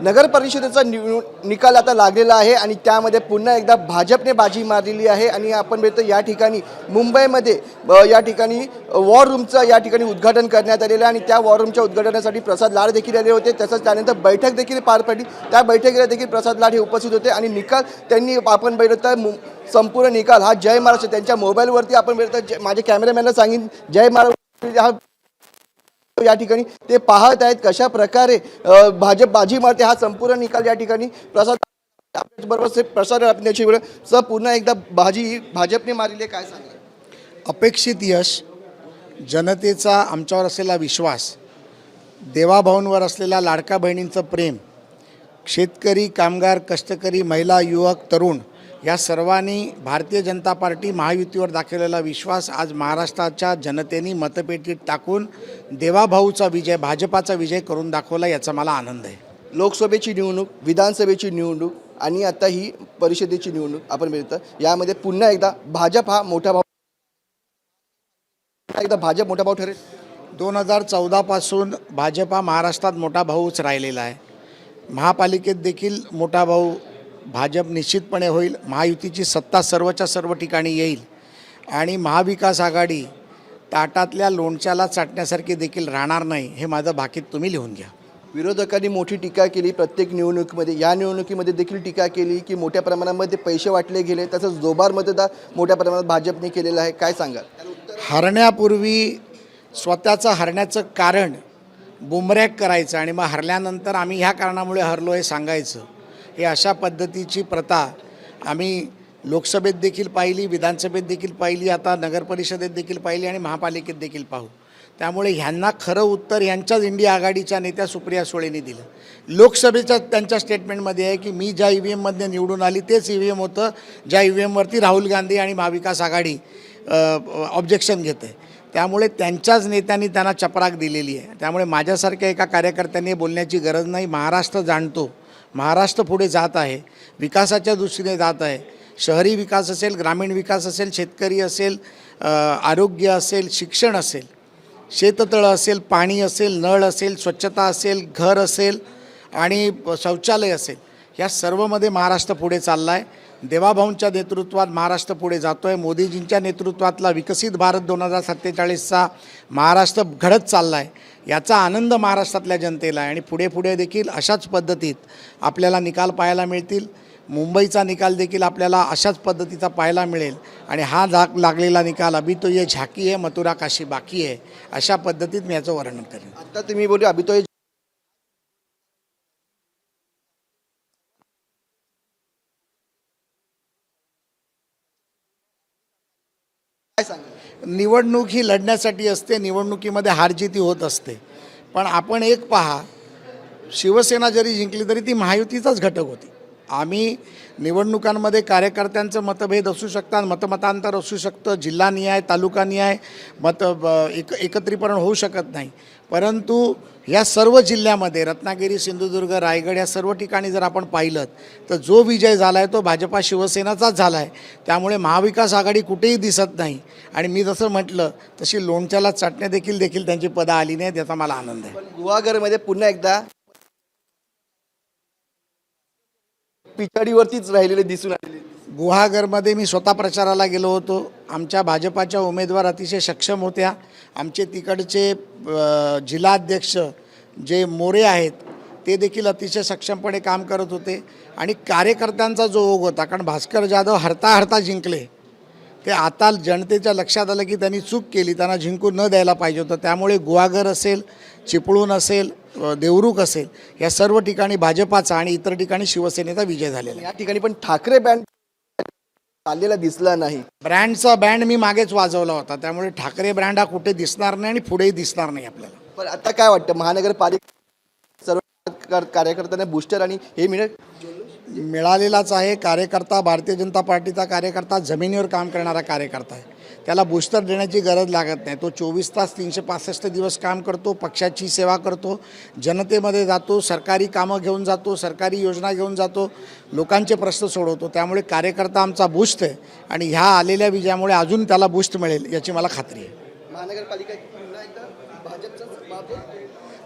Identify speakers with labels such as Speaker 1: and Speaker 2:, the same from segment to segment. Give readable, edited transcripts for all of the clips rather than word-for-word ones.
Speaker 1: नगर परिषदेचा निकाल आता लागलेला आहे आणि त्यामध्ये पुन्हा एकदा भाजपने बाजी मारलेली आहे आणि आपण बघतो या ठिकाणी मुंबईमध्ये या ठिकाणी वॉर रूमचं या ठिकाणी उद्घाटन करण्यात आलेलं आहे आणि त्या वॉर रूमच्या उद्घाटनासाठी प्रसाद लाड देखील आले होते। तसंच त्यानंतर बैठक देखील पार पडली। त्या बैठकीला देखील प्रसाद लाड हे उपस्थित होते आणि निकाल त्यांनी आपण बघितलं संपूर्ण निकाल हा जय महाराष्ट्र त्यांच्या मोबाईलवरती आपण बघितलं। माझे कॅमेरामॅनला सांगेन जय महाराष्ट्र हा या ठिकाणी ते पाहत आहेत कशा प्रकारे भाजप बाजी मारते। हा संपूर्ण निकाल या ठिकाणी प्रसाद बरोबर प्रसाद आपल्याची वेळ सर पुन्हा एकदा बाजी भाजपने मारली काय सांगा?
Speaker 2: अपेक्षित यश, जनतेचा आमच्यावर असलेला विश्वास, देवाभाऊंवर असलेला लाडका बहिणींचं प्रेम, शेतकरी, कामगार, कष्टकरी, महिला, युवक, तरुण या सर्वांनी भारतीय जनता पार्टी महायुतीवर दाखवलेला विश्वास आज महाराष्ट्राच्या जनतेने मतपेटीत टाकून देवाभाऊचा विजय, भाजपाचा विजय करून दाखवला, याचा मला आनंद आहे।
Speaker 1: लोकसभेची निवडणूक, विधानसभेची निवडणूक आणि आता ही परिषदेची निवडणूक आपण बघतो यामध्ये पुन्हा एकदा भाजप हा मोठा भाऊ ठरेल।
Speaker 2: 2014 पासून भाजप हा महाराष्ट्रात मोठा भाऊच राहिलेला आहे। महापालिकेत देखील मोठा भाऊ भाजप निश्चितपणे होईल। महायुतीची सत्ता सर्वच्या सर्व ठिकाणी येईल आणि महाविकास आघाडी ताटातल्या लोणच्याला चाटण्यासारखी देखील राहणार नाही, हे माझं भाकीत तुम्ही लिहून घ्या।
Speaker 1: विरोधकांनी मोठी टीका केली प्रत्येक निवडणुकीमध्ये, या निवडणुकीमध्ये देखील टीका केली की मोठ्या प्रमाणामध्ये पैसे वाटले गेले, तसंच जोबार मतदार मोठ्या प्रमाणात भाजपने केलेलं आहे, काय सांगाल?
Speaker 2: हरण्यापूर्वी स्वतःचं हरण्याचं कारण बुमरॅग करायचं आणि मग हरल्यानंतर आम्ही ह्या कारणामुळे हरलो हे सांगायचं, हे अशा पद्धतीची प्रथा आम्ही लोकसभेत देखील पाहिली, विधानसभेत देखील पाहिली, आता नगरपरिषदेत देखील पाहिली आणि महापालिकेत देखील पाहू। त्यामुळे ह्यांना खरं उत्तर यांच्याच इंडिया आघाडीच्या नेत्या सुप्रिया सुळेंनी दिलं। लोकसभेच्या त्यांच्या स्टेटमेंटमध्ये आहे की मी ज्या EVMमध्ये निवडून आली तेच EVM होतं ज्या EVMवरती राहुल गांधी आणि महाविकास आघाडी ऑब्जेक्शन घेते। त्यामुळे त्यांच्याच नेत्यांनी त्यांना चपराक दिलेली आहे। त्यामुळे माझ्यासारख्या एका कार्यकर्त्यांनी बोलण्याची गरज नाही। महाराष्ट्र जाणतो, महाराष्ट्र पुढे जात आहे, विकासाच्या दृष्टीने जात आहे। शहरी विकास असेल, ग्रामीण विकास असेल, शेतकरी असेल, आरोग्य असेल, शिक्षण असेल, शेततळं असेल, पाणी असेल, नळ असेल, स्वच्छता असेल, घर असेल आणि शौचालय असेल, या सर्वमध्ये महाराष्ट्र पुढे चालला आहे। देवाभाऊंच्या नेतृत्वात महाराष्ट्र पुढे जातो आहे। मोदीजींच्या नेतृत्वातला विकसित भारत 2047चा महाराष्ट्र घडत चालला आहे, याचा आनंद महाराष्ट्रातल्या जनतेला आहे आणि पुढे पुढे देखील अशाच पद्धतीत आपल्याला निकाल पाहायला मिळतील। मुंबईचा निकाल देखील आपल्याला अशाच पद्धतीचा पाहायला मिळेल आणि हा लागलेला निकाल अभी तो ये झाकी है मथुरा काशी बाकी है, अशा पद्धतीत मी याचं वर्णन करेन।
Speaker 1: आता तुम्ही बोलले अभी तो
Speaker 2: निवडणूक ही लढण्यासाठी असते, निवडणुकीमध्ये हारजीती होत असते, पण आपण एक पहा, शिवसेना जरी जिंकली तरी ती महायुतीचाच घटक होती। आम्ही निवडणुकांमध्ये कार्यकर्त्यांचं मतभेद असू शकतात, मतमतांतर असू शकतं, जिल्हानिहाय, तालुकानिहाय एकत्रीकरण होऊ शकत नाही, परंतु या सर्व जिल्ह्यामध्ये रत्नागिरी, सिंधुदुर्ग, रायगड या सर्व ठिकाणी जर आपण पाहिलं तर जो विजय झाला आहे तो भाजपा शिवसेनाचाच झाला आहे। त्यामुळे महाविकास आघाडी कुठेही दिसत नाही आणि मी जसं म्हटलं तशी लोणच्याला चाटण्या देखील त्यांची पदं आली नाहीत, याचा मला आनंद आहे।
Speaker 1: गुहागरमध्ये पुन्हा एकदा पिछाडीवरतीच राहिलेले दिसून आलेले।
Speaker 2: गुहागरमध्ये मी स्वतः प्रचाराला गेलो होतो। आमच्या भाजपाच्या उमेदवार अतिशय सक्षम होत्या। आमचे तिकडचे जिल्हाध्यक्ष जे मोरे आहेत ते देखील अतिशय सक्षमपणे काम करत होते आणि कार्यकर्त्यांचा जो ओघ होता, कारण भास्कर जाधव हरता जिंकले, ते आता जनतेच्या लक्षात आलं की त्यांनी चूक केली, त्यांना जिंकून न द्यायला पाहिजे होतं। त्यामुळे गुहागर असेल, चिपळूण असेल, देवरुख असेल, या सर्व ठिकाणी भाजपाचा आणि इतर ठिकाणी शिवसेनेचा विजय झालेला।
Speaker 1: या ठिकाणी पण ठाकरे बँड चाललेला दिसला नाही।
Speaker 2: ब्रँडचा बँड मी मागेच वाजवला होता, त्यामुळे ठाकरे ब्रँड हा कुठे दिसणार नाही आणि पुढेही दिसणार नाही आपल्याला।
Speaker 1: पण आता काय वाटतं, महानगरपालिका सर्व कार्यकर्त्यांना बूस्टर आणि हे
Speaker 2: मिळालेलाच आहे। कार्यकर्ता, भारतीय जनता पार्टीचा कार्यकर्ता जमिनीवर काम करणारा कार्यकर्ता आहे, त्याला बूस्टर देण्याची गरज लागत नाही। तो 24 तास 365 दिवस काम करतो, पक्षाची सेवा करतो, जनतेमध्ये जातो, सरकारी कामं घेऊन जातो, सरकारी योजना घेऊन जातो, लोकांचे प्रश्न सोडवतो। त्यामुळे कार्यकर्ता आमचा बूस्ट आहे आणि ह्या आलेल्या विजयामुळे अजून त्याला बूस्ट मिळेल याची मला खात्री आहे।
Speaker 1: महानगरपालिका पुन्हा एकदा भाजपचा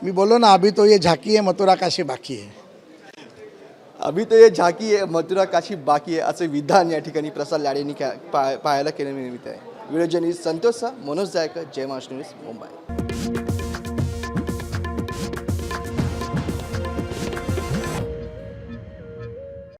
Speaker 2: मी बोलो ना, अभी तो ये झाकी है मथुरा काशी बाकी है।
Speaker 1: अभी तो ये झाकी आहे मथुरा काशी बाकी आहे असं विधान या ठिकाणी प्रसाद लाड यांनी पाहायला केलं मिळत आहे. व्हिडिओ जर्नलिस्ट संतोष मनोज जायकर, जय महाराष्ट्र न्यूज, मुंबई.